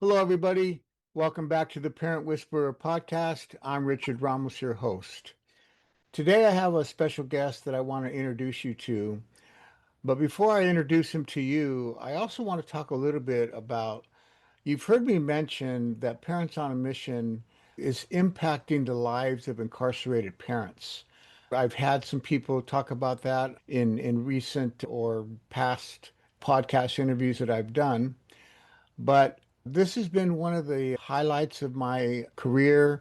Hello, everybody. Welcome back to the Parent Whisperer podcast. I'm Richard Ramos, your host. Today, I have a special guest that I want to introduce you to. But before I introduce him to you, I also want to talk a little bit about you've heard me mention that Parents on a Mission is impacting the lives of incarcerated parents. I've had some people talk about that in recent or past podcast interviews that I've done. But this has been one of the highlights of my career,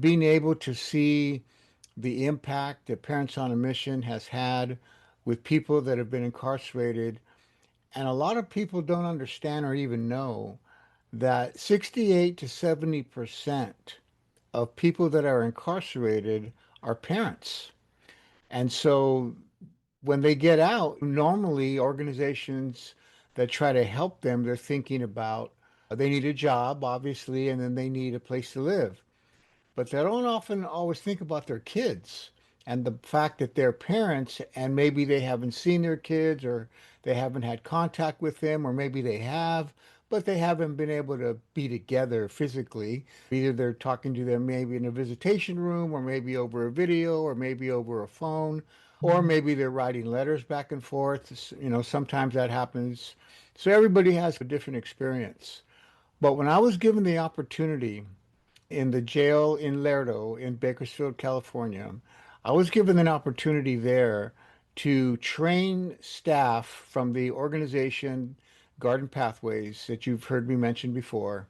being able to see the impact that Parents on a Mission has had with people that have been incarcerated. And a lot of people don't understand or even know that 68 to 70% of people that are incarcerated are parents. And so when they get out, normally organizations that try to help them, they're thinking about they need a job, obviously, and then they need a place to live. But they don't often always think about their kids and the fact that they're parents and maybe they haven't seen their kids or they haven't had contact with them, or maybe they have, but they haven't been able to be together physically. Either they're talking to them maybe in a visitation room, or maybe over a video, or maybe over a phone, or maybe they're writing letters back and forth. Sometimes that happens. So everybody has a different experience. But when I was given the opportunity in the jail in Lerdo in Bakersfield, California, I was given an opportunity there to train staff from the organization Garden Pathways that you've heard me mention before.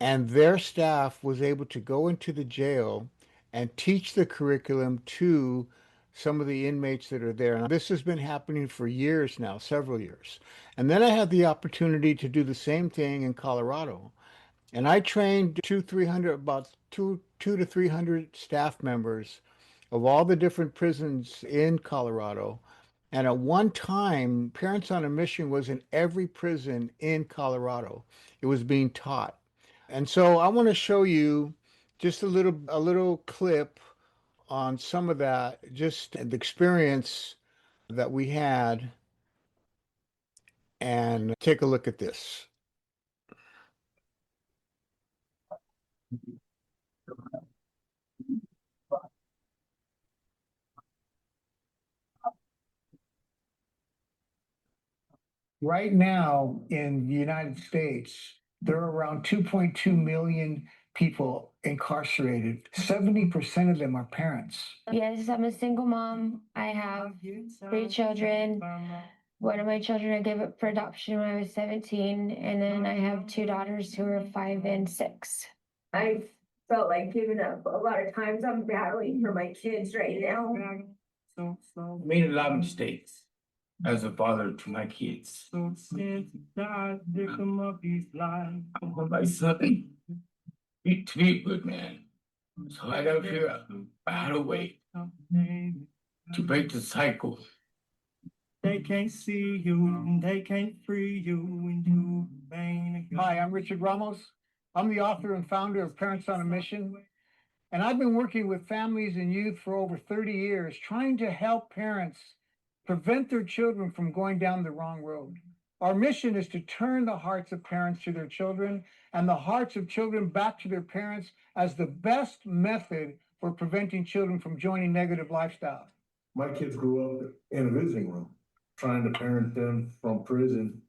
And their staff was able to go into the jail and teach the curriculum to some of the inmates that are there. And this has been happening for years now, several years. And then I had the opportunity to do the same thing in Colorado. And I trained 300, about two to 300 staff members of all the different prisons in Colorado. And at one time, Parents on a Mission was in every prison in Colorado. It was being taught. And so I want to show you just a little clip on some of that, just the experience that we had, and take a look at this. Right now in the United States, there are around 2.2 million people incarcerated. 70% of them are parents. Yes, I'm a single mom. I have 3 children. One of my children I gave up for adoption when I was 17, and then I have 2 daughters who are 5 and 6. I felt like giving up a lot of times. I'm battling for my kids right now. Made a lot of mistakes as a father to my kids. I want my son to be a good man. So I gotta figure out how to wait to break the cycle. They can't see you, they can't free you when you remain. Hi, I'm Richard Ramos. I'm the author and founder of Parents on a Mission, and I've been working with families and youth for over 30 years, trying to help parents prevent their children from going down the wrong road. Our mission is to turn the hearts of parents to their children and the hearts of children back to their parents as the best method for preventing children from joining negative lifestyles. My kids grew up in a visiting room, trying to parent them from prison.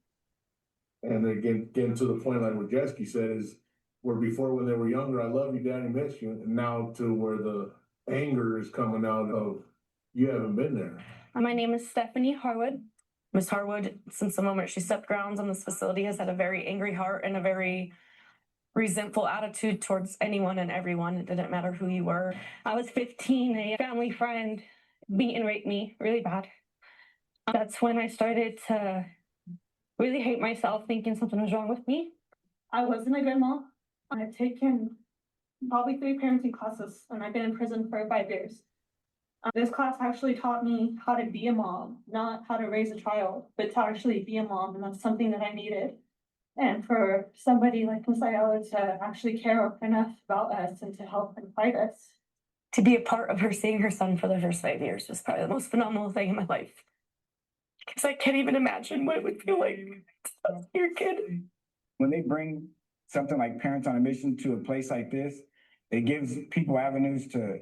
And they're getting to the point, like what Jesky said, is where before when they were younger, I love you, daddy, miss you. And now to where the anger is coming out of, you haven't been there. My name is Stephanie Harwood. Miss Harwood, since the moment she stepped grounds on this facility, has had a very angry heart and a very resentful attitude towards anyone and everyone. It didn't matter who you were. I was 15, a family friend beat and raped me really bad. That's when I started to really hate myself, thinking something was wrong with me. I wasn't a good mom. I've taken probably 3 parenting classes, and I've been in prison for 5 years. This class actually taught me how to be a mom, not how to raise a child, but to actually be a mom, and that's something that I needed. And for somebody like Miss Ayala to actually care enough about us and to help and fight us. To be a part of her seeing her son for the first 5 years was probably the most phenomenal thing in my life. Because I can't even imagine what it would feel like to your kid. When they bring something like Parents on a Mission to a place like this, it gives people avenues to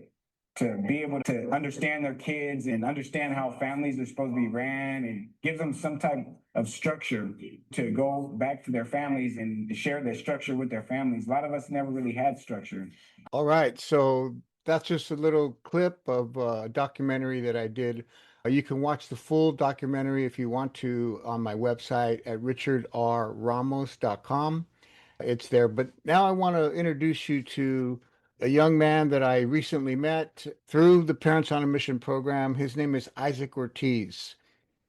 be able to understand their kids and understand how families are supposed to be ran, and gives them some type of structure to go back to their families and share their structure with their families. A lot of us never really had structure. All right, so that's just a little clip of a documentary that I did. You can watch the full documentary if you want to on my website at richardrramos.com. It's there. But now I want to introduce you to a young man that I recently met through the Parents on a Mission program. His name is Isaac Ortiz.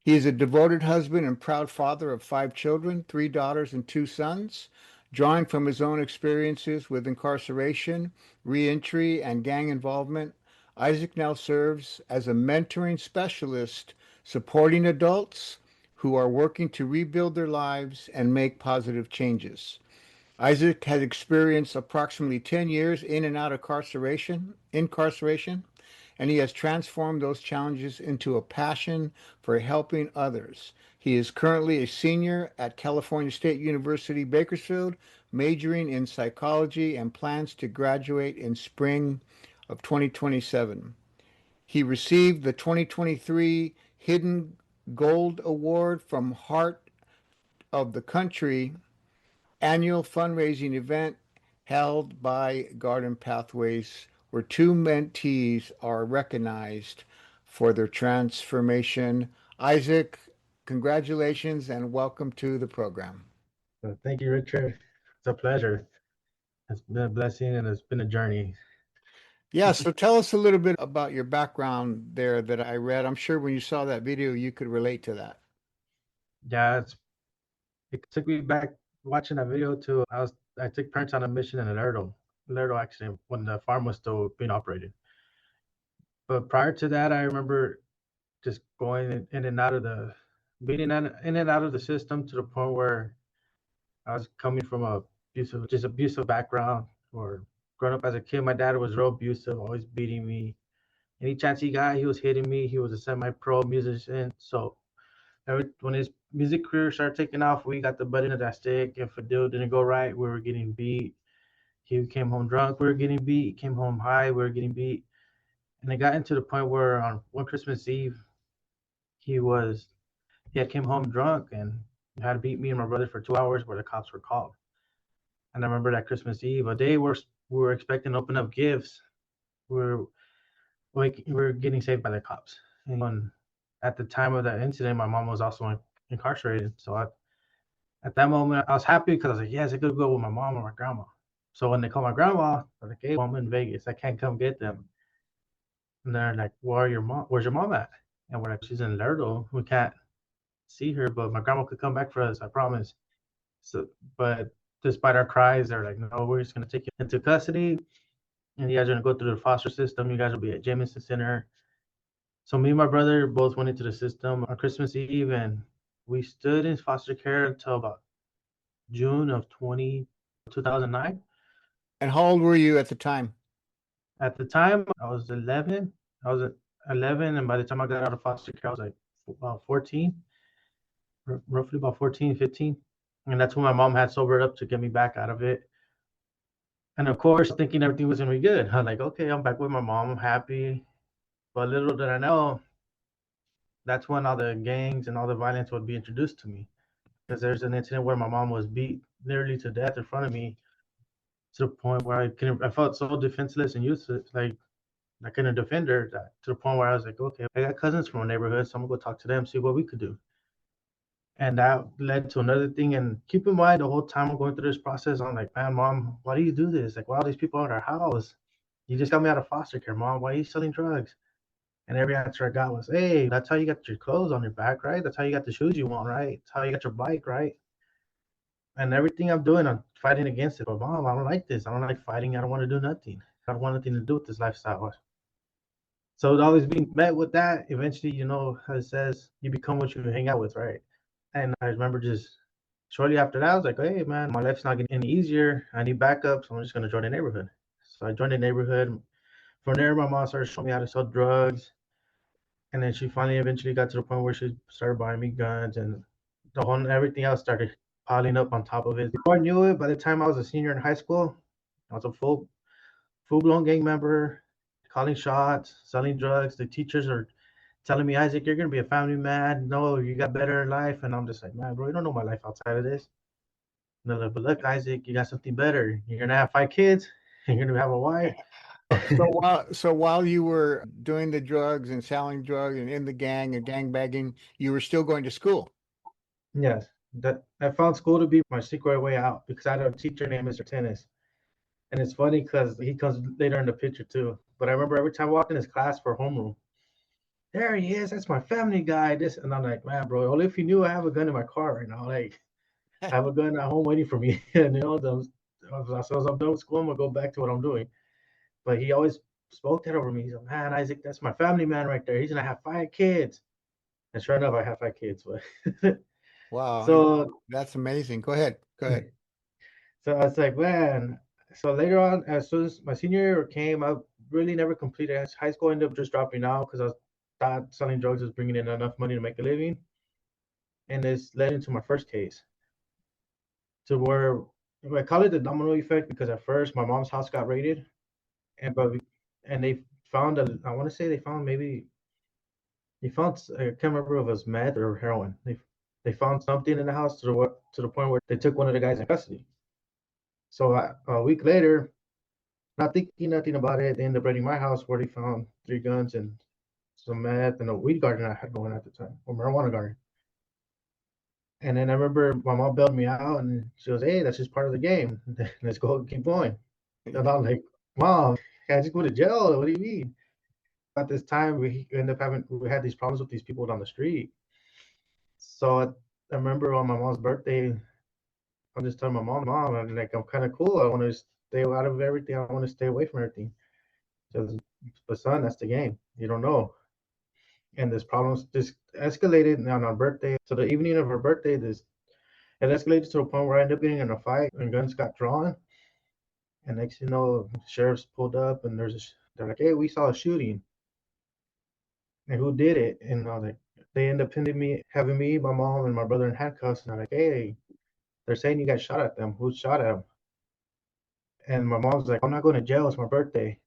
He is a devoted husband and proud father of 5 children, 3 daughters, and 2 sons. Drawing from his own experiences with incarceration, reentry, and gang involvement, Isaac now serves as a mentoring specialist supporting adults who are working to rebuild their lives and make positive changes. Isaac has experienced approximately 10 years in and out of incarceration, and he has transformed those challenges into a passion for helping others. He is currently a senior at California State University, Bakersfield, majoring in psychology and plans to graduate in spring of 2027. He received the 2023 Hidden Gold Award from Heart of the Country annual fundraising event held by Garden Pathways, where 2 mentees are recognized for their transformation. Isaac, congratulations and welcome to the program. Thank you, Richard. It's a pleasure. It's been a blessing and it's been a journey. Yeah, so tell us a little bit about your background there that I read. I'm sure when you saw that video, you could relate to that. Yeah, it took me back watching that video too. I took Parents on a Mission in Lerdo actually, when the farm was still being operated. But prior to that, I remember just going in and out of being in and out of the system to the point where I was coming from a abusive background, or growing up as a kid. My dad was real abusive, always beating me. Any chance he got, he was hitting me. He was a semi-pro musician. So when his music career started taking off, we got the butt end of that stick. If a deal didn't go right, we were getting beat. He came home drunk, we were getting beat. He came home high, we were getting beat. And it got into the point where on one Christmas Eve, he had came home drunk and had to beat me and my brother for 2 hours where the cops were called. And I remember that Christmas Eve, a day we were expecting to open up gifts. We were getting saved by the cops. And at the time of that incident, my mom was also incarcerated. So at that moment, I was happy because I was like, yes, I could go with my mom or my grandma. So when they called my grandma, I was like, hey, I'm in Vegas. I can't come get them. And they're like, where's your mom at? And we're like, she's in Lerdo. We can't see her, but my grandma could come back for us, I promise. So, but despite our cries, they're like, no, we're just going to take you into custody. And you guys are going to go through the foster system. You guys will be at Jamison Center. So me and my brother both went into the system on Christmas Eve, and we stood in foster care until about June of 2009. And how old were you at the time? At the time, I was 11. I was 11, and by the time I got out of foster care, I was like about 14, roughly about 14, 15. And that's when my mom had sobered up to get me back out of it. And of course, thinking everything was going to be good. I'm like, okay, I'm back with my mom. I'm happy. But little did I know, that's when all the gangs and all the violence would be introduced to me. Because there's an incident where my mom was beat nearly to death in front of me, to the point where I felt so defenseless and useless, like I couldn't defend her, to the point where I was like, okay, I got cousins from a neighborhood, so I'm gonna go talk to them, see what we could do. And that led to another thing. And keep in mind, the whole time I'm going through this process, I'm like, man, mom, why do you do this? Like, why are these people at our house? You just got me out of foster care, mom. Why are you selling drugs? And every answer I got was, hey, that's how you got your clothes on your back, right? That's how you got the shoes you want, right? That's how you got your bike, right? And everything I'm doing, I'm fighting against it. But mom, I don't like this. I don't like fighting. I don't want to do nothing. I don't want nothing to do with this lifestyle. So always being met with that, eventually, how it says, you become what you hang out with, right? And I remember just shortly after that, I was like, hey, man, my life's not getting any easier. I need backup, so I'm just going to join the neighborhood. So I joined the neighborhood. From there, my mom started showing me how to sell drugs. And then she finally eventually got to the point where she started buying me guns, and everything else started piling up on top of it. Before I knew it, by the time I was a senior in high school, I was a full-blown gang member, calling shots, selling drugs. The teachers are telling me, Isaac, you're gonna be a family man. No, you got better in life. And I'm just like, man, bro, you don't know my life outside of this. And they're like, but look, Isaac, you got something better. You're gonna have 5 kids. You're gonna have a wife. So while you were doing the drugs and selling drugs and in the gang and gang bagging, you were still going to school. Yes, that I found school to be my secret way out because I had a teacher named Mr. Tennis. And it's funny because he comes later in the picture too. But I remember every time I walked in his class for homeroom, there he is. That's my family guy. This and I'm like, man, bro. Only if you knew I have a gun in my car right now. Like, I have a gun at home waiting for me. And as soon as I'm done with school, I'm gonna go back to what I'm doing. But he always spoke that over me. He's like, man, Isaac, that's my family man right there. He's gonna have 5 kids. And sure enough, I have 5 kids. But Wow, so that's amazing. Go ahead. Go ahead. so I was like, man. So later on, as soon as my senior year came, I really never completed high school. I ended up just dropping out because I was thought selling drugs was bringing in enough money to make a living. And this led into my first case, to where I call it the domino effect because at first my mom's house got raided, and they found I want to say they found I can't remember if it was meth or heroin. They found something in the house to the point where they took one of the guys in custody. So a week later, not thinking nothing about it, they ended up raiding my house where they found 3 guns and some meth and a weed garden I had going at the time, or marijuana garden. And then I remember my mom bailed me out and she goes, hey, that's just part of the game. Let's go keep going. And I'm like, Mom, can I just go to jail? What do you mean? At this time, we had these problems with these people down the street. So I remember on my mom's birthday, I'm just telling my mom, I'm like, I'm kind of cool. I want to stay out of everything. I want to stay away from everything. Because, but son, that's the game. You don't know. And this problem just escalated on our birthday. So the evening of her birthday, it escalated to a point where I ended up getting in a fight and guns got drawn. And next you know, sheriffs pulled up and they're like, hey, we saw a shooting. And who did it? And I was like, they end up having me, my mom, and my brother in handcuffs. And I'm like, hey, they're saying you guys shot at them. Who shot at them? And my mom's like, I'm not going to jail. It's my birthday.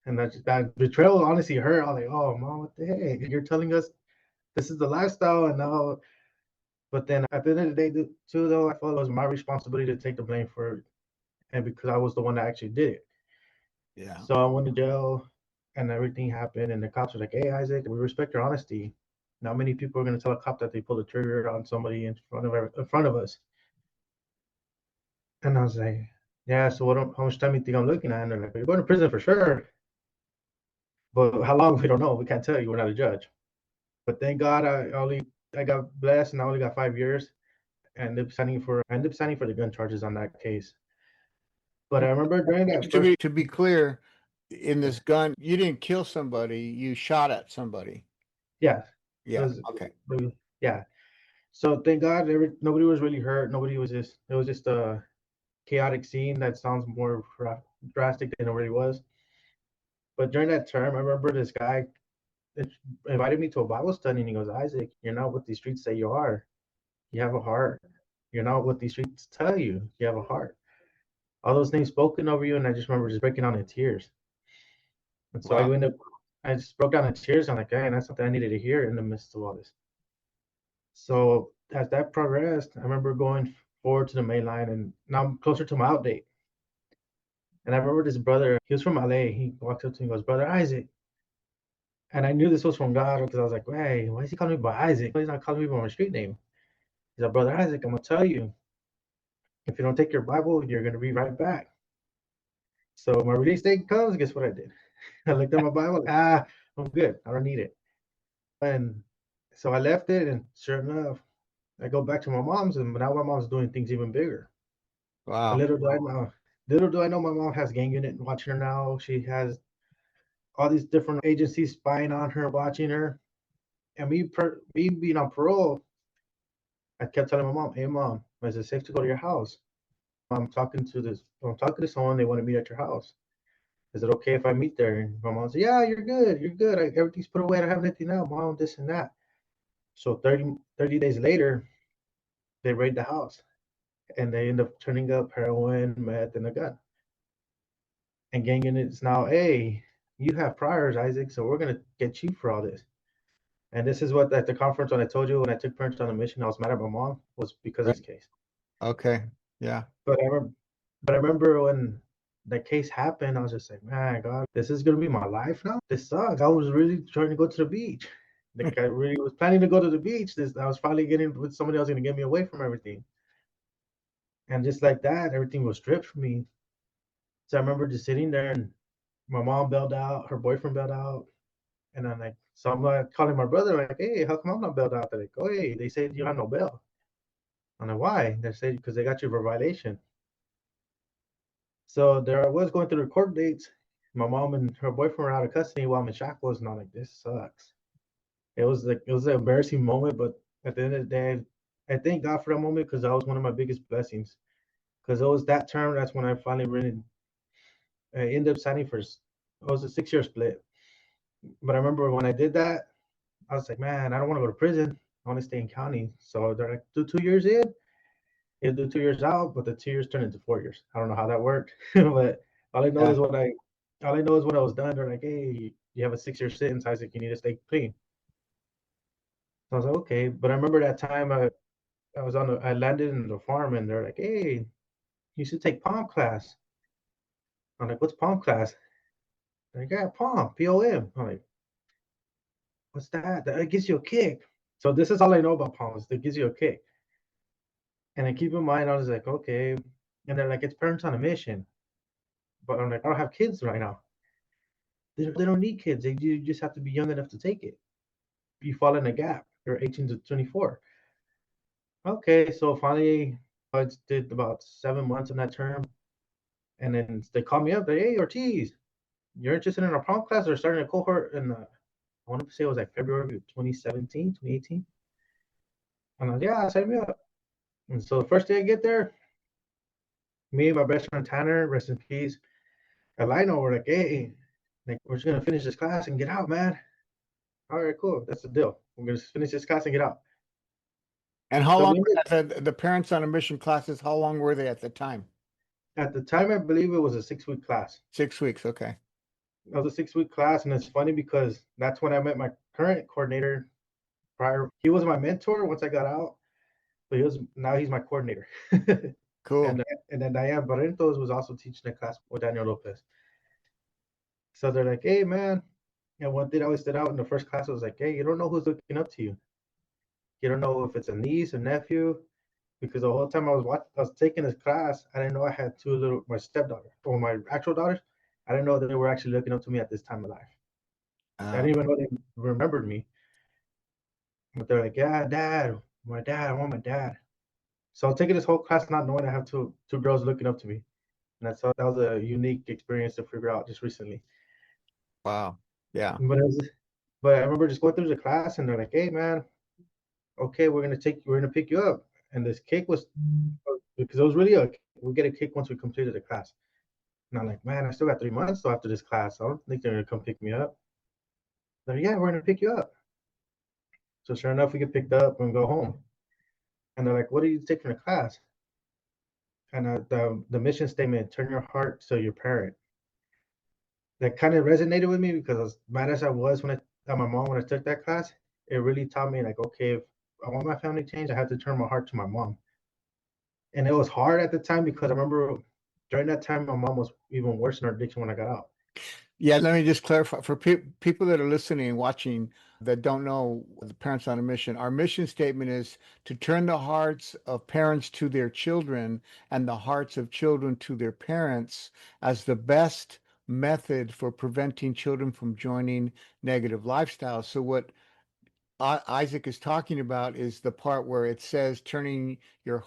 And that betrayal honestly hurt. I was like, oh, mom, what the heck? You're telling us this is the lifestyle. And now, but then at the end of the day, too, though, I felt it was my responsibility to take the blame for it. And because I was the one that actually did it. Yeah. So I went to jail and everything happened. And the cops were like, hey, Isaac, we respect your honesty. Not many people are going to tell a cop that they pulled the trigger on somebody in front of us. And I was like, yeah, so how much time do you think I'm looking at? And they're like, you're going to prison for sure. But how long, we don't know. We can't tell you. We're not a judge. But thank God I got blessed and I only got 5 years. And I ended up signing for the gun charges on that case. But I remember during that To be clear, in this gun, you didn't kill somebody, you shot at somebody. Yeah. Yeah. Okay. Yeah. So thank God nobody was really hurt. It was just a chaotic scene that sounds more drastic than it really was. But during that term, I remember this guy invited me to a Bible study and he goes, Isaac, you're not what these streets say you are. You have a heart. You're not what these streets tell you. You have a heart. All those things spoken over you, and I just remember just breaking down in tears. And so Wow. I just broke down in tears. I'm like, hey, that's something I needed to hear in the midst of all this. So as that progressed, I remember going forward to the main line, and now I'm closer to my out date. And I remember this brother, he was from LA. He walked up to me and goes, Brother Isaac. And I knew this was from God because I was like, hey, why is he calling me by Isaac? He's not calling me by my street name. He's like, Brother Isaac, I'm going to tell you, if you don't take your Bible, you're going to be right back. So my release date comes, guess what I did? I looked at my Bible, I'm good. I don't need it. And so I left it, and sure enough, I go back to my mom's, and now my mom's doing things even bigger. Wow. And little do I know my mom has gang unit watching her now. She has all these different agencies spying on her, watching her. And me being on parole, I kept telling my mom, hey mom, is it safe to go to your house? I'm talking to someone, they want to meet at your house. Is it okay if I meet there? And my mom said, yeah, you're good. Everything's put away. I don't have anything now, mom, this and that. So 30 days later, they raid the house. and they end up turning up heroin, meth, and a gun. And gang it's now, hey, you have priors, Isaac, so we're gonna get you for all this. And this is what at the conference when I told you when I took parents on a mission, I was mad at my mom was because of Right. this case. Okay. Yeah. But I remember when the case happened, I was just like, man, God, this is gonna be my life now. This sucks. I was really trying to go to the beach. Like I really was planning to go to the beach. I was finally getting with somebody else gonna get me away from everything. And just like that, everything was stripped from me. So I remember just sitting there and my mom bailed out, her boyfriend bailed out. And I'm like, so I'm like calling my brother, like, hey, how come I'm not bailed out? They're like, oh, hey, they said you have no bail. I'm like, why? They said, because they got you for violation. So there I was going through the court dates. My mom and her boyfriend were out of custody while I'm in shackles, and I'm like, this sucks. It was an embarrassing moment, but at the end of the day, I thank God for that moment because that was one of my biggest blessings. Because it was that term, that's when I finally really I ended up signing for. It was a 6-year split. But I remember when I did that, I was like, man, I don't want to go to prison. I want to stay in county. So they're like, do 2 years in, you do 2 years out, but the 2 years turned into 4 years. I don't know how that worked, but all I know Yeah. is all I know is when I was done, they're like, hey, you have a 6-year sentence, Isaac. You need to stay clean. So I was like, okay. But I remember that time I landed in the farm, and they're like, hey, you should take palm class. I'm like, what's palm class? They're like, yeah, palm, POM. I'm like, what's that? That gives you a kick. So this is all I know about palms. It gives you a kick. And I keep in mind, I was like, okay. And they're like, it's parents on a mission. But I'm like, I don't have kids right now. They don't need kids. You just have to be young enough to take it. You fall in a gap. You're 18 to 24. Okay, so finally, I did about 7 months in that term. And then they called me up. They, hey, Ortiz, you're interested in our prom class? They're starting a cohort in, I want to say it was like February of 2017, 2018. And I was like, yeah, sign me up. And so the first day I get there, me and my best friend Tanner, rest in peace, at Lino, we're like, hey, like, we're just gonna finish this class and get out, man. All right, cool. That's the deal. We're gonna finish this class and get out. And how So long we ended, the parents on a mission classes, how long were they at the time? at the time, I believe it was a 6-week class. 6 weeks. Okay. It was a 6-week class, and it's funny because that's when I met my current coordinator. Prior, he was my mentor once I got out, but he's my coordinator. Cool. And then Diane Barrentos was also teaching a class with Daniel Lopez. So they're like, hey man, and one thing I always stood out in the first class was like, hey, you don't know who's looking up to you. You don't know if it's a niece, a nephew, because the whole time I was taking this class, I didn't know I had my stepdaughter or my actual daughters. I didn't know that they were actually looking up to me at this time of life. I didn't even know they remembered me. But they're like, yeah, dad, my dad, I want my dad. So I was taking this whole class not knowing I have two girls looking up to me. And that was a unique experience to figure out just recently. Wow. Yeah. But I remember just going through the class and they're like, hey man, okay, we're gonna pick you up. And this cake was because it was really we get a cake once we completed the class. And I'm like, man, I still got 3 months after this class. I don't think they're gonna come pick me up. They're like, yeah, we're gonna pick you up. So sure enough, we get picked up and go home. And they're like, what did you take from the class? And the mission statement, turn your heart to your parent. That kind of resonated with me because as mad as I was at my mom when I took that class, it really taught me like, okay, if I want my family to change, I have to turn my heart to my mom. And it was hard at the time because I remember during that time my mom was even worse in her addiction when I got out. Yeah, let me just clarify for people that are listening and watching that don't know the Parents on a Mission. Our mission statement is to turn the hearts of parents to their children and the hearts of children to their parents as the best method for preventing children from joining negative lifestyles. So what Isaac is talking about is the part where it says turning the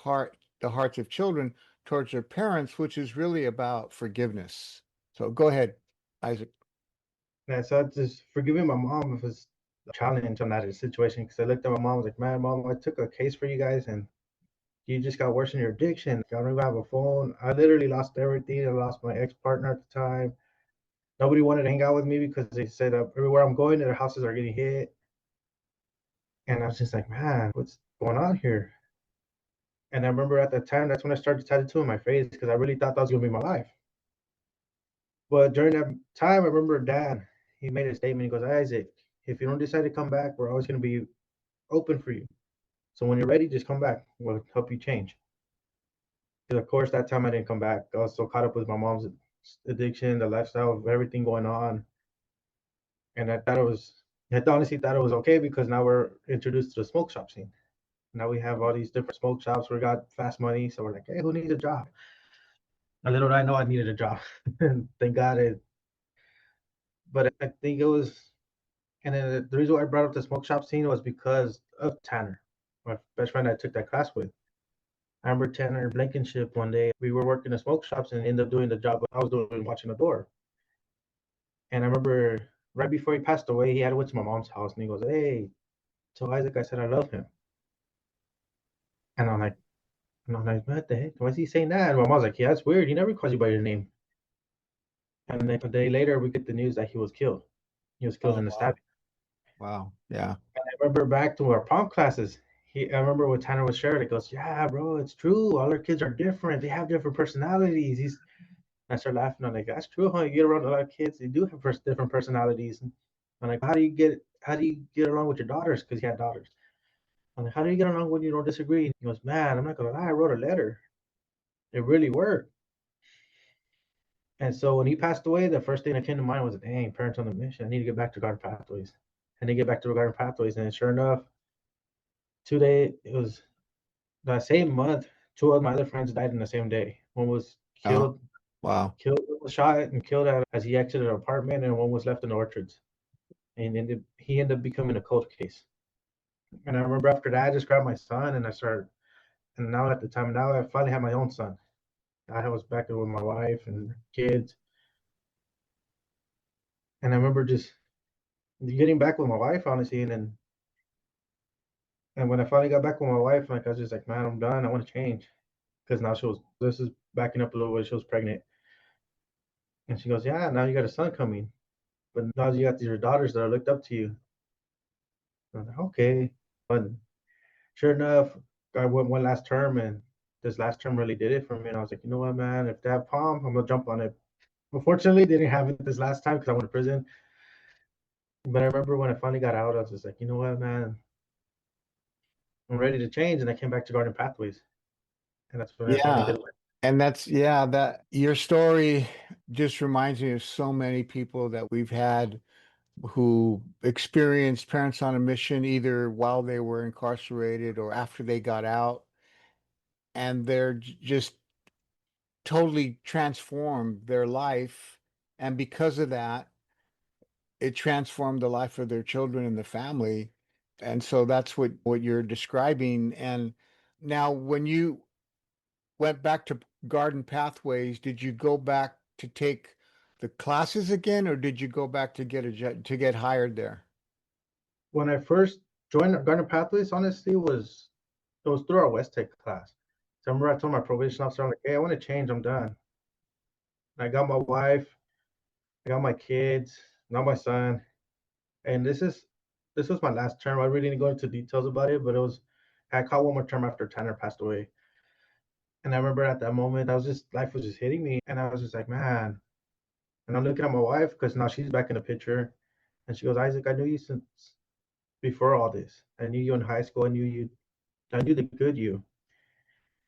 hearts of children towards their parents, which is really about forgiveness. So go ahead, Isaac. And so I just forgiving my mom was a challenge on that situation because I looked at my mom, I was like, man, mom, I took a case for you guys and you just got worse in your addiction. I don't even have a phone. I literally lost everything. I lost my ex-partner at the time. Nobody wanted to hang out with me because they said everywhere I'm going, their houses are getting hit. And I was just like, man, what's going on here? And I remember at that time, that's when I started tattooing my face because I really thought that was gonna be my life. But during that time, I remember Dad, he made a statement. He goes, Isaac, if you don't decide to come back, we're always gonna be open for you. So when you're ready, just come back. We'll help you change. Because of course, that time I didn't come back. I was so caught up with my mom's addiction, the lifestyle of everything going on, and I honestly thought it was okay because now we're introduced to the smoke shop scene. Now we have all these different smoke shops. We got fast money, so we're like, hey, who needs a job? A little did I know I needed a job, and thank God it. But I think it was, and then the reason why I brought up the smoke shop scene was because of Tanner, my best friend I took that class with. I remember Tanner Blankenship one day. We were working in smoke shops and ended up doing the job I was doing, watching the door. And I remember right before he passed away, he had went to my mom's house and he goes, "Hey, tell Isaac I said I love him." And I'm like, what the heck? Why is he saying that? And my mom's like, yeah, that's weird. He never calls you by your name. And then a day later, we get the news that he was killed. He was killed Oh, in a wow. stabbing. Wow. Yeah. And I remember back to our prom classes. I remember what Tanner was sharing. He goes, "Yeah, bro, it's true. All our kids are different. They have different personalities." I started laughing. I'm like, "That's true, huh? You get around a lot of kids. They do have different personalities." And I'm like, how do you get along with your daughters? Because he had daughters. I'm like, how do you get along when you don't disagree? And he goes, "Man, I'm not gonna lie. I wrote a letter. It really worked." And so when he passed away, the first thing that came to mind was, dang, parents on the mission. I need to get back to Garden Pathways. And they get back to Garden Pathways. And sure enough, it was the same month, two of my other friends died in the same day. One was Oh, wow. one was shot and killed as he exited an apartment, and one was left in the orchards. And he ended up becoming a cold case. And I remember after that, I just grabbed my son and and now at the time, now I finally had my own son. I was back with my wife and kids. And I remember just getting back with my wife, honestly. And when I finally got back with my wife, like I was just like, man, I'm done. I want to change. Because now this is backing up a little bit. She was pregnant. And she goes, yeah, now you got a son coming. But now you got your daughters that are looked up to you. I was like, okay. But sure enough, I went one last term, and this last term really did it for me. And I was like, you know what, man, if they have palm, I'm gonna jump on it. Unfortunately, they didn't have it this last time because I went to prison. But I remember when I finally got out, I was just like, you know what, man, I'm ready to change. And I came back to Garden Pathways, and that's when I finally Yeah. did it. And that your story just reminds me of so many people that we've had who experienced parents on a mission either while they were incarcerated or after they got out, and they're just totally transformed their life. And because of that, it transformed the life of their children and the family. And so that's what you're describing. And now when you went back to Garden Pathways, did you go back to take the classes again, or did you go back to to get hired there? When I first joined Garden Pathways, honestly, it was through our West Tech class. So I remember I told my probation officer, I'm like, hey, I want to change. I'm done. And I got my wife, I got my kids, now my son. And this was my last term. I really didn't go into details about it, but I caught one more term after Tanner passed away. And I remember at that moment, life was just hitting me. And I was just like, man. And I'm looking at my wife because now she's back in the picture. And she goes, Isaac, I knew you since before all this. I knew you in high school. I knew the good you.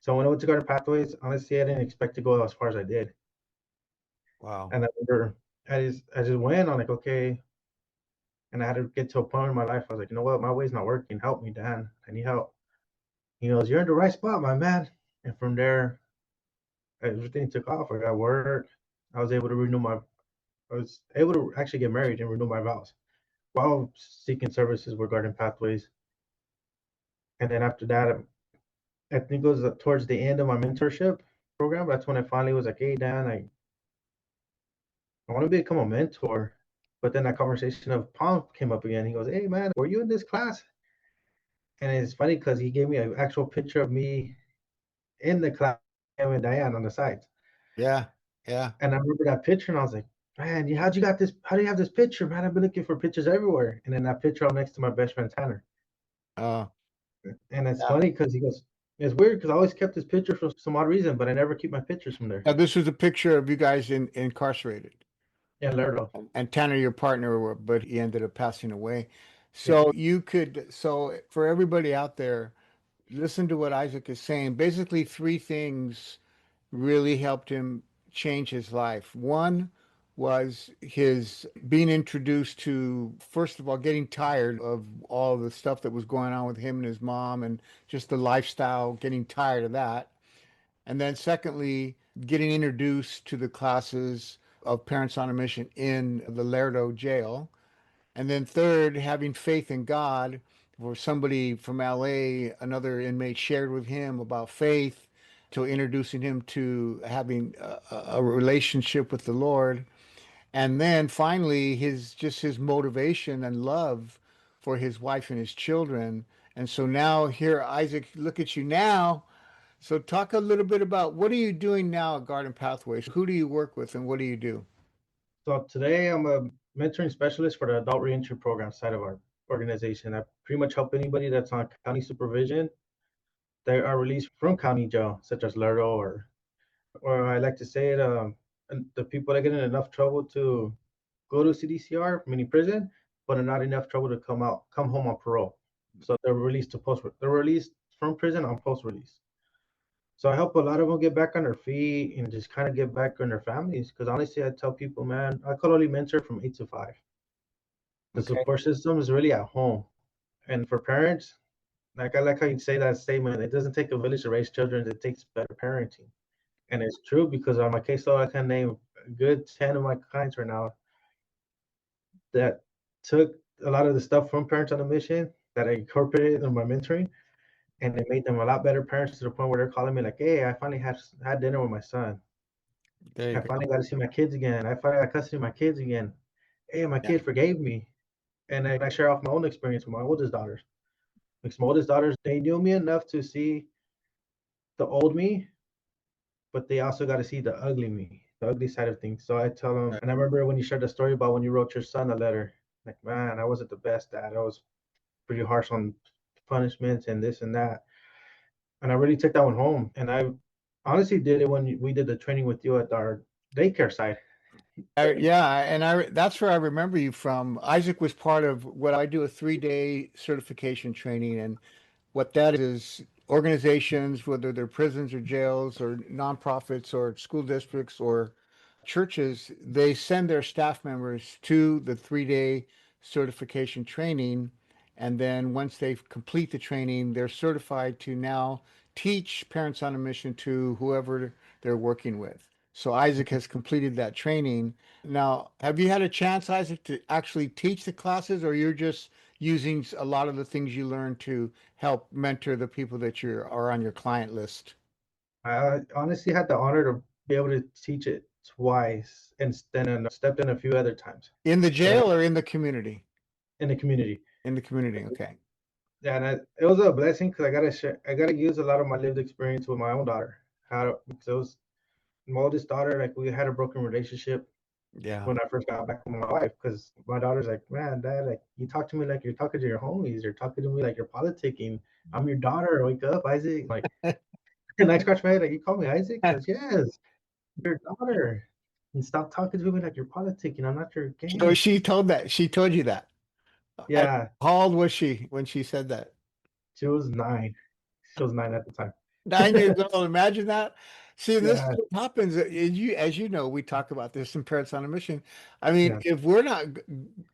So when I went to Garden Pathways, honestly, I didn't expect to go as far as I did. Wow. And I remember I just went. I'm like, okay. And I had to get to a point in my life. I was like, you know what? My way's not working. Help me, Dan. I need help. He goes, you're in the right spot, my man. And from there, everything took off. I got work. I was able to I was able to actually get married and renew my vows while seeking services with Garden Pathways. And then after that, I think it was towards the end of my mentorship program. That's when I finally was like, hey, Dan, I want to become a mentor. But then that conversation of Palm came up again. He goes, hey, man, were you in this class? And it's funny because he gave me an actual picture of me in the class with Diane on the sides. Yeah. Yeah. And I remember that picture and I was like, man, how do you have this picture, man? I've been looking for pictures everywhere. And then that picture I'm next to my best friend Tanner. Uh, And it's yeah. funny because he goes, It's weird because I always kept his picture for some odd reason, but I never keep my pictures from there. Now, this was a picture of you guys incarcerated. Yeah, Lerdo. And Tanner, your partner, but he ended up passing away. Yeah. So for everybody out there, listen to what Isaac is saying. Basically, three things really helped him change his life. One was his being introduced to, first of all, getting tired of all the stuff that was going on with him and his mom and just the lifestyle, getting tired of that. And then secondly, getting introduced to the classes of Parents on a Mission in the Lerdo jail. And then third, having faith in God. For somebody from LA, another inmate shared with him about faith, to introducing him to having a relationship with the Lord. And then finally, his motivation and love for his wife and his children. And so now here, Isaac, look at you now. So talk a little bit about what are you doing now at Garden Pathways? Who do you work with and what do you do? So today I'm a mentoring specialist for the adult reentry program side of our organization. I pretty much help anybody that's on county supervision. They are released from county jail, such as Lerdo, or I like to say it, and the people that get in enough trouble to go to CDCR, meaning prison, but are not enough trouble to come home on parole. So they're released from prison on post release. So I help a lot of them get back on their feet and just kind of get back on their families. Because honestly, I tell people, man, I call only mentor from 8 to 5. The Okay. support system is really at home. And for parents, like I like how you say that statement, it doesn't take a village to raise children, it takes better parenting. And it's true because on my caseload, I can name a good 10 of my clients right now that took a lot of the stuff from Parents on a Mission that I incorporated in my mentoring, and it made them a lot better parents to the point where they're calling me like, "Hey, I finally had dinner with my son. There you I go. finally got to see my kids again. I finally got custody of my kids again. Hey, my Yeah. kid forgave me." And I share off my own experience with my oldest daughters. Like my oldest daughters, they knew me enough to see the old me, but they also got to see the ugly me, the ugly side of things. So I tell them, Right. and I remember when you shared the story about when you wrote your son a letter, like, man, I wasn't the best dad. I was pretty harsh on punishments and this and that. And I really took that one home. And I honestly did it when we did the training with you at our daycare site. Yeah, and that's where I remember you from. Isaac was part of what I do, a 3-day certification training, and what that is organizations, whether they're prisons or jails or nonprofits or school districts or churches, they send their staff members to the 3-day certification training. And then once they complete the training, they're certified to now teach Parents on a Mission to whoever they're working with. So Isaac has completed that training. Now, have you had a chance, Isaac, to actually teach the classes, or you're just using a lot of the things you learned to help mentor the people that are on your client list? I honestly had the honor to be able to teach it twice and then stepped in a few other times. In the But jail or in the community? in the community. In the community, okay. Yeah, and it was a blessing because I gotta use a lot of my lived experience with my own daughter. Because it was my oldest daughter, like we had a broken relationship Yeah. when I first got back with my wife because my daughter's like, man, dad, like you talk to me like you're talking to your homies. You're talking to me like you're politicking. I'm your daughter. Wake up, Isaac. Like, and I scratch my head like, you call me Isaac? She goes, yes, your daughter. And stop talking to me like you're politicking. I'm not your So gang. she told you that. And Yeah, how old was she when she said that? she was 9. She was 9 at the time. 9 years old. Imagine that. See, this is Yeah, what happens. As you know, we talk about this in Parents on a Mission. I mean, yeah, if we're not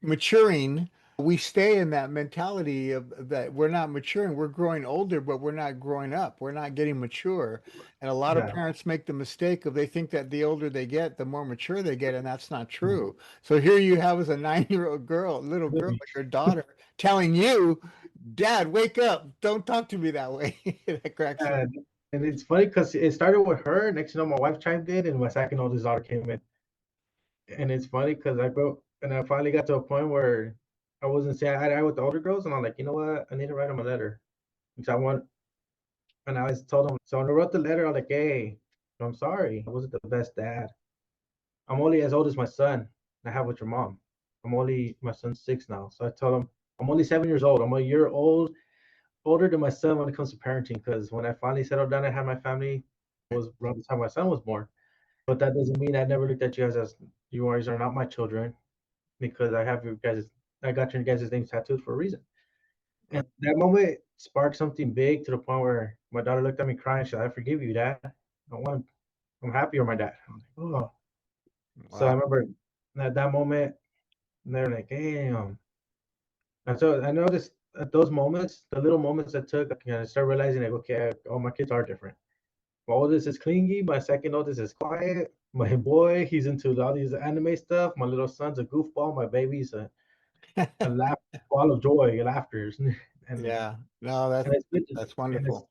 maturing, we stay in that mentality of that we're not maturing. We're growing older, but we're not growing up. We're not getting mature. And a lot of yeah. parents make the mistake of they think that the older they get, the more mature they get, and that's not true. So here you have as a 9-year-old girl, little girl, your daughter, telling you, Dad, wake up. Don't talk to me that way. That cracks me. And it's funny because it started with her. Next, my wife chimed in, and my second oldest daughter came in. And it's funny because and I finally got to a point where I wasn't saying eye to eye with the older girls, and I'm like, you know what? I need to write them a letter because I want. And I told them. So when I wrote the letter, I'm like, hey, I'm sorry, I wasn't the best dad. I'm only as old as my son I have with your mom. My son's 6 now. So I told him, I'm only 7 years old. I'm a year old older than my son when it comes to parenting, because when I finally settled down and had my family, it was around the time my son was born. But that doesn't mean I never looked at you guys as you guys are not my children, because I got your guys' names tattooed for a reason. And that moment sparked something big to the point where my daughter looked at me crying. She said, "I forgive you, Dad. I'm happy you're my dad." I'm like, oh. So I Wow. remember at that moment, they're like, damn. And so I noticed at those moments, the little moments that took, I started realizing like, okay, all my kids are different. My oldest is clingy. My second oldest is quiet. My boy, he's into all these anime stuff. My little son's a goofball. My baby's a laugh ball of joy, laughter, and Yeah. No, and it's good. that's And it's wonderful.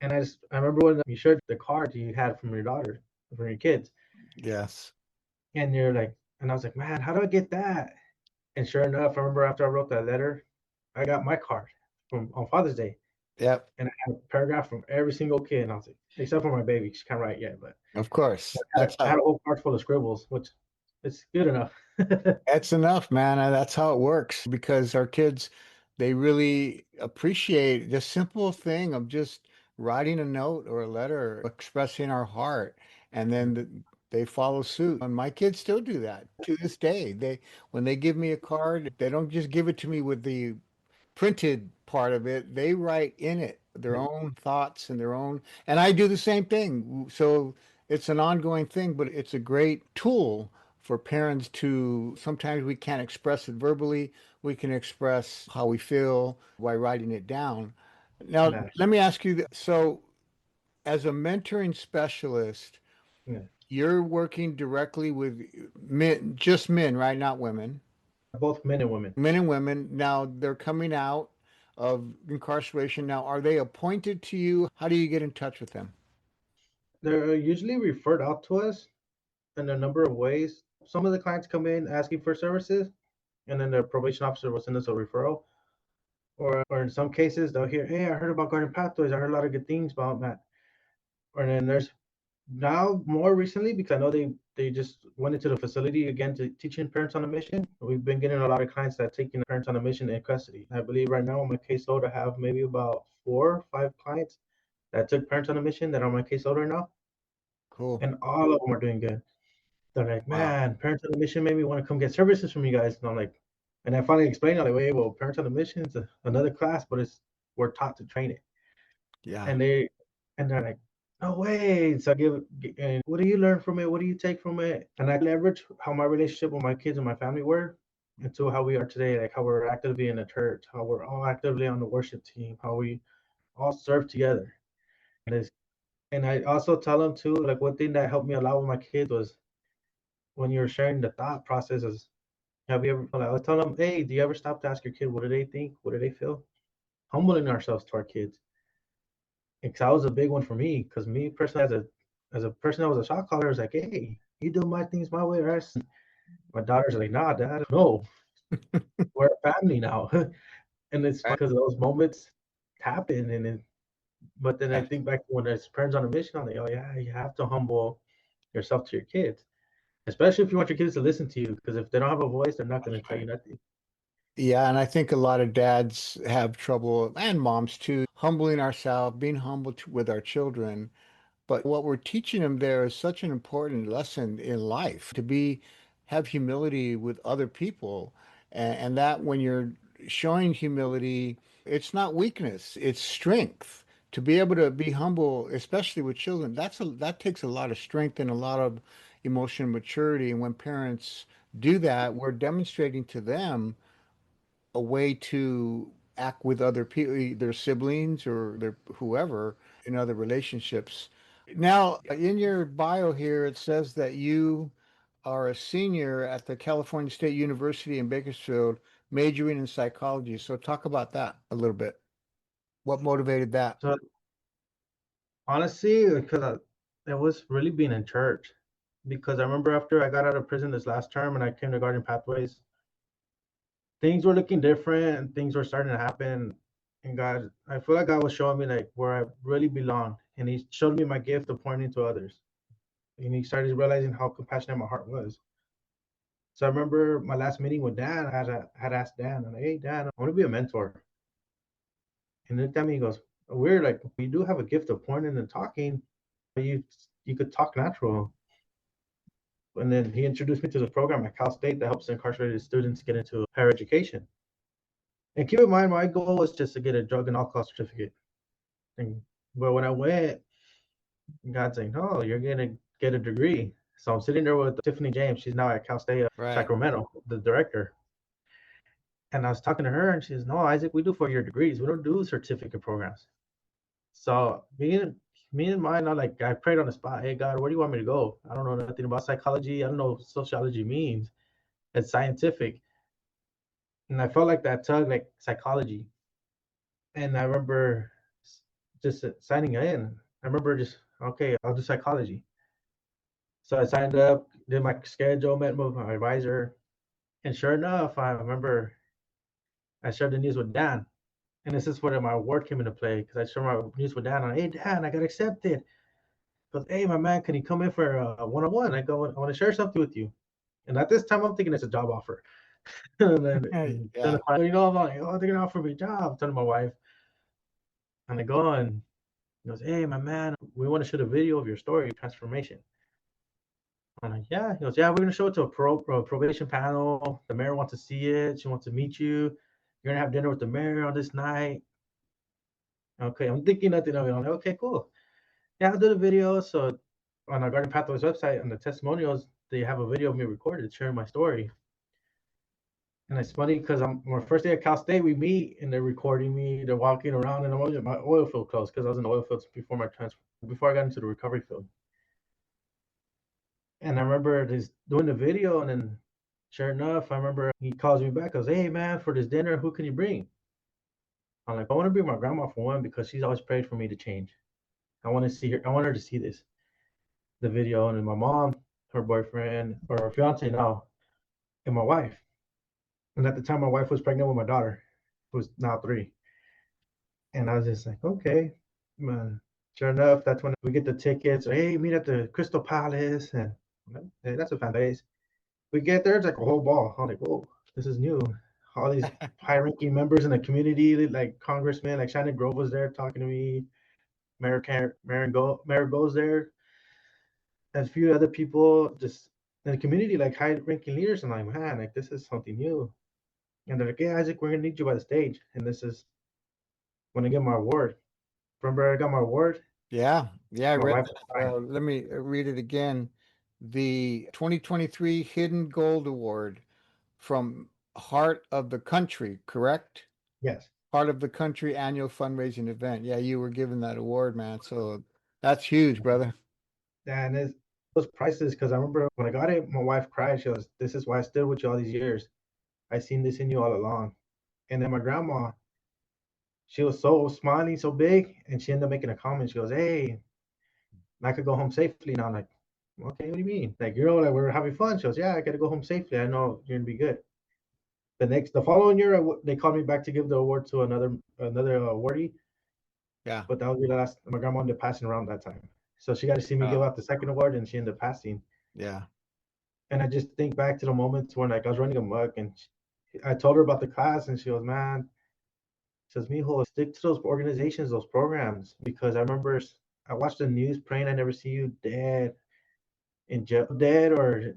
and I remember when you shared the card you had from your daughter, from your kids, Yes. and you're like, and I was like, man, how do I get that? And sure enough, I remember after I wrote that letter, I got my card from on Father's Day, Yep. and I had a paragraph from every single kid, and I was like, except for my baby, she can't write yet, but Of course. I had a whole card full of scribbles, which it's good enough. That's enough, man. That's how it works because our kids, they really appreciate the simple thing of just writing a note or a letter, expressing our heart, and then they follow suit. And my kids still do that to this day. When they give me a card, they don't just give it to me with the printed part of it, they write in it their own thoughts and their own, and I do the same thing. So it's an ongoing thing, but it's a great tool for parents to sometimes we can't express it verbally. We can express how we feel by writing it down. Now, Yeah, let me ask you, so as a mentoring specialist, yeah. you're working directly with men, just men, right? Not women. Both men and women. Men and women. Now they're coming out of incarceration. Now, are they appointed to you? How do you get in touch with them? They're usually referred out to us in a number of ways. Some of the clients come in asking for services, and then the probation officer will send us a referral. Or in some cases, they'll hear, "Hey, I heard about Garden Pathways. I heard a lot of good things about that." Or then there's now more recently, because I know they just went into the facility again to teaching parents on a mission. We've been getting a lot of clients that are taking parents on a mission in custody. I believe right now on my caseload, I have maybe about 4 or 5 clients that took parents on a mission that are on my caseload right now, Cool. and all of them are doing good. They're like, Wow. man, parents on a mission made me want to come get services from you guys. And I'm like, and I finally explained, I'm like, wait, well, parents on a mission is another class, but we're taught to train it. Yeah. And they're like, no way. So and what do you learn from it? What do you take from it? And I leverage how my relationship with my kids and my family were into how we are today, like how we're actively in the church, how we're all actively on the worship team, how we all serve together. And I also tell them too, like one thing that helped me a lot with my kids was when you're sharing the thought processes. Have you ever, like, I tell them, hey, do you ever stop to ask your kid, what do they think? What do they feel? Humbling ourselves to our kids. Because that was a big one for me. Because me personally, as a person that was a shot caller, I was like, hey, you do my things my way, right? My daughter's like, nah, dad, no, we're a family now. And it's Right. because those moments happen. But then I Yeah. think back when there's parents on a mission, I'm like, oh yeah, you have to humble yourself to your kids, especially if you want your kids to listen to you. Because if they don't have a voice, they're not going to tell you nothing. Yeah, and I think a lot of dads have trouble, and moms too, humbling ourselves, being humble with our children. But what we're teaching them there is such an important lesson in life to have humility with other people. And that when you're showing humility, it's not weakness, it's strength. To be able to be humble, especially with children, that takes a lot of strength and a lot of emotional maturity. And when parents do that, we're demonstrating to them a way to act with other people, their siblings or their whoever in other relationships. Now, in your bio here, it says that you are a senior at the California State University in Bakersfield, majoring in psychology. So talk about that a little bit. What motivated that? So honestly, because it was really being in church. Because I remember after I got out of prison this last term and I came to Guardian Pathways, things were looking different and things were starting to happen. And God, I feel like God was showing me like where I really belong. And He showed me my gift of pointing to others. And He started realizing how compassionate my heart was. So I remember my last meeting with Dan, I had asked Dan, I'm like, hey, Dan, I want to be a mentor. And then at me, he goes, we're like, we do have a gift of pointing and talking. You could talk natural. And then he introduced me to this program at Cal State that helps incarcerated students get into higher education. And keep in mind, my goal was just to get a drug and alcohol certificate. And but when I went, God's like, no, you're gonna get a degree. So I'm sitting there with Tiffany James. She's now at Cal State Right. Sacramento, the director. And I was talking to her, and she says, "No, Isaac, we do 4-year degrees. We don't do certificate programs." So me and mine, I prayed on the spot. Hey God, where do you want me to go? I don't know nothing about psychology. I don't know what sociology means. It's scientific, and I felt like that tug, like psychology. And I remember just signing in. I remember just okay, I'll do psychology. So I signed up, did my schedule, met with my advisor, and sure enough, I remember I shared the news with Dan. And this is where my award came into play because I shared my news with Dan. And, hey, Dan, I got accepted. He goes, hey, my man, can you come in for a one-on-one? I go, I want to share something with you. And at this time, I'm thinking it's a job offer. And then, Yeah. I'm like, oh, they're going to offer me a job. I'm telling my wife. And I go and he goes, hey, my man, we want to shoot a video of your story, transformation. I'm like, yeah. He goes, yeah, we're going to show it to a probation panel. The mayor wants to see it. She wants to meet you. You're going to have dinner with the mayor on this night. Okay, I'm thinking nothing of it. I'm like, okay, cool. Yeah, I'll do the video. So on our Garden Pathways website, on the testimonials, they have a video of me recorded sharing my story. And it's funny because I'm my first day at Cal State, we meet and they're recording me. They're walking around, and I'm always in my oil field clothes because I was in the oil fields before I got into the recovery field. And I remember just doing the video, and then sure enough, I remember he calls me back. Goes, hey man, for this dinner, who can you bring? I'm like, I want to bring my grandma for one because she's always prayed for me to change. I want to see her. I want her to see the video, and then my mom, her boyfriend or her fiance now, and my wife. And at the time, my wife was pregnant with my daughter, who's now 3. And I was just like, okay, man. Sure enough, that's when we get the tickets. Hey, meet at the Crystal Palace, and hey, that's a fan base. We get there, it's like a whole ball. I'm like, whoa, this is new. All these high-ranking members in the community, like congressmen, like Shannon Grove was there talking to me. Mayor goes there, and a few other people just in the community, like high-ranking leaders. And I'm like, man, like this is something new. And they're like, yeah, Isaac, we're gonna need you by the stage. And this is when I get my award. Remember, I got my award. Yeah. Yeah. I My read wife that. was crying. Let me read it again. The 2023 Hidden Gold Award from Heart of the Country, correct? Yes, Heart of the Country annual fundraising event. Yeah, you were given that award, man. So that's huge, brother. and it was priceless because I remember when I got it, my wife cried. She goes, "This is why I stood with you all these years. I seen this in you all along." And then my grandma, she was so smiling, so big, and she ended up making a comment. She goes, "Hey, I could go home safely now." I'm like, okay, what do you mean? Like, like we're having fun. She goes, yeah, I got to go home safely. I know you're gonna be good. The following year, they called me back to give the award to another awardee, Yeah. but that was the last. My grandma ended up passing around that time, so she got to see me give out the second award, and she ended up passing. Yeah. And I just think back to the moments when like I was running amok, and I told her about the class, and she goes, "Man," says, "Mijo, stick to those organizations, those programs, because I remember I watched the news praying I never see you dead in jail, dead or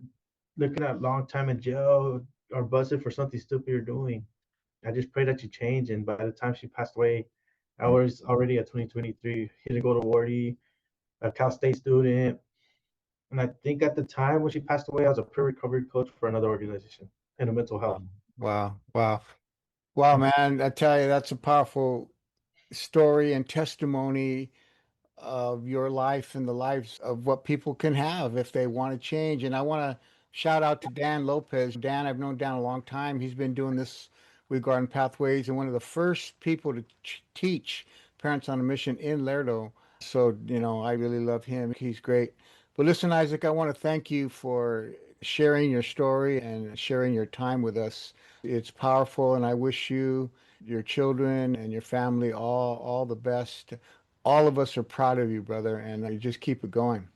looking at long time in jail or busted for something stupid you're doing. I just pray that you change." And by the time she passed away, I was already at 2023, hit a gold awardee, a Cal State student. And I think at the time when she passed away, I was a peer recovery coach for another organization in a mental health. Wow. Wow. Wow, man. I tell you, that's a powerful story and testimony of your life and the lives of what people can have if they want to change. And I want to shout out to Dan Lopez. Dan, I've known Dan a long time. He's been doing this with Garden Pathways and one of the first people to teach Parents on a Mission in Lerdo. So, I really love him. He's great. But listen, Isaac, I want to thank you for sharing your story and sharing your time with us. It's powerful, and I wish you, your children, and your family all the best. All of us are proud of you, brother, and you just keep it going.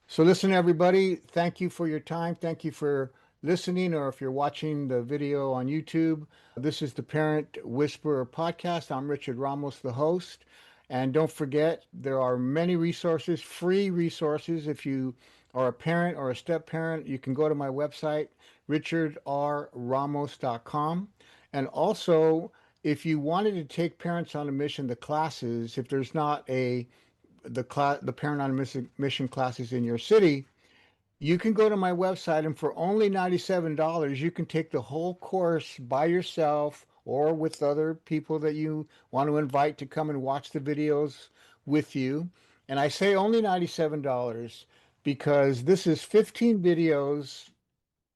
So listen, everybody, thank you for your time. Thank you for listening or if you're watching the video on YouTube. This is the Parent Whisperer podcast. I'm Richard Ramos, the host. And don't forget, there are many resources, free resources. If you are a parent or a step parent, you can go to my website, richardrramos.com. And also, if you wanted to take Parents on a Mission, the classes, if there's not the Parent on a Mission classes in your city, you can go to my website, and for only $97, you can take the whole course by yourself or with other people that you want to invite to come and watch the videos with you. And I say only $97 because this is 15 videos.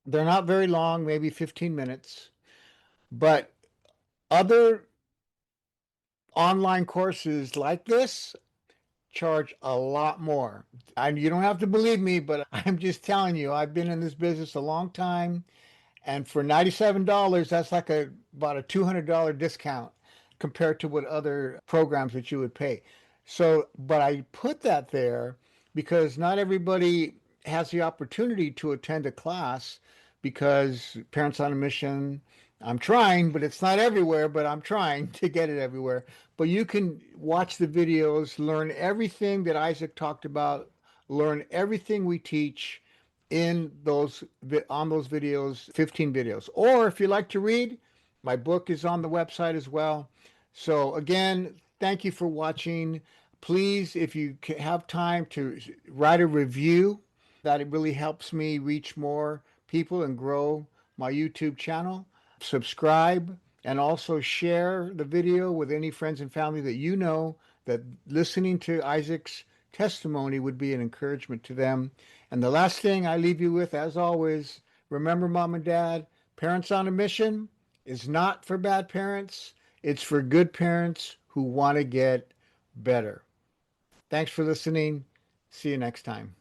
They're not very long, maybe 15 minutes, but other online courses like this charge a lot more. And you don't have to believe me, but I'm just telling you, I've been in this business a long time. And for $97, that's like about a $200 discount compared to what other programs that you would pay. So, but I put that there because not everybody has the opportunity to attend a class because Parents on a Mission, I'm trying, but it's not everywhere, but I'm trying to get it everywhere. But you can watch the videos, learn everything that Isaac talked about, learn everything we teach in those on those videos, 15 videos. Or if you like to read, my book is on the website as well. So again, thank you for watching. Please, if you have time to write a review, that it really helps me reach more people and grow my YouTube channel. Subscribe and also share the video with any friends and family that you know that listening to Isaac's testimony would be an encouragement to them. And the last thing I leave you with, as always, remember, mom and dad, Parents on a Mission is not for bad parents. It's for good parents who want to get better. Thanks for listening. See you next time.